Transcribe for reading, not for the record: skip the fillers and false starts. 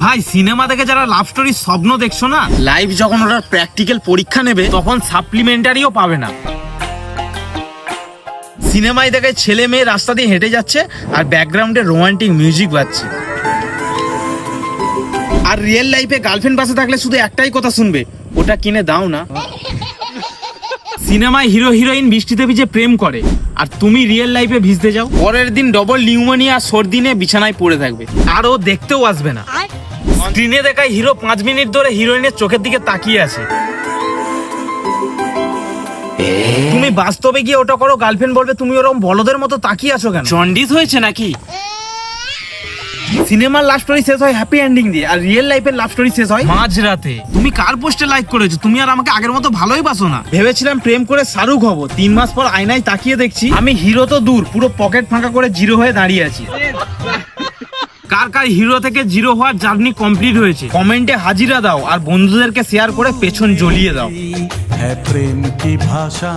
ভাই সিনেমা দেখে যারা লাভ স্টোরির স্বপ্ন দেখছো না, লাইফ যখন ওরা প্র্যাকটিক্যাল পরীক্ষা নেবে তখন সাপ্লিমেন্টারিও পাবে না। সিনেমায় দেখে ছেলে মেয়ে রাস্তা দিয়ে হেঁটে যাচ্ছে আর ব্যাকগ্রাউন্ডে রোমান্টিক মিউজিক বাজছে। আর রিয়েল লাইফে গার্লফ্রেন্ড পাশে থাকলে শুধু একটাই কথা শুনবে, ওটা কিনে দাও না। সিনেমায় হিরো হিরোইন বৃষ্টিতে ভিজে প্রেম করে আর তুমি রিয়েল লাইফে ভিজতে যাও, পরের দিন ডবল নিউমোনিয়া সর্দি নিয়ে বিছানায় পড়ে থাকবে আর ও দেখতেও আসবে না। স্ক্রিনে দেখায় হিরো 5 মিনিট ধরে হিরোইনের চোখের দিকে তাকিয়ে আছে, তুমি বাস্তবে গিয়ে ওটা করো, গার্লফ্রেন্ড বলবে তুমি ওরকম বলদের মতো তাকিয়ে আছো কেন, জন্ডিস হয়েছে নাকি? সিনেমার লাভ স্টোরি শেষ হয় হ্যাপি এন্ডিং দিয়ে আর রিয়েল লাইফের লাভ স্টোরি শেষ হয় মাঝরাতে। তুমি কার পোস্টে লাইক করেছো? তুমি আর আমাকে আগের মতো ভালোই বাসো না। ভেবেছিলাম প্রেম করে শাহরুখ হবো, 3 মাস পর আয়নায় তাকিয়ে দেখছি আমি হিরো তো দূর, পুরো পকেট ফাঁকা করে জিরো হয়ে দাঁড়িয়ে আছি। কার কার হিরো থেকে জিরো হওয়ার জার্নি কমপ্লিট হয়েছে কমেন্টে হাজিরা দাও আর বন্ধুদেরকে শেয়ার করে পেছন জ্বলিয়ে দাও। है प्रेम की भाषा।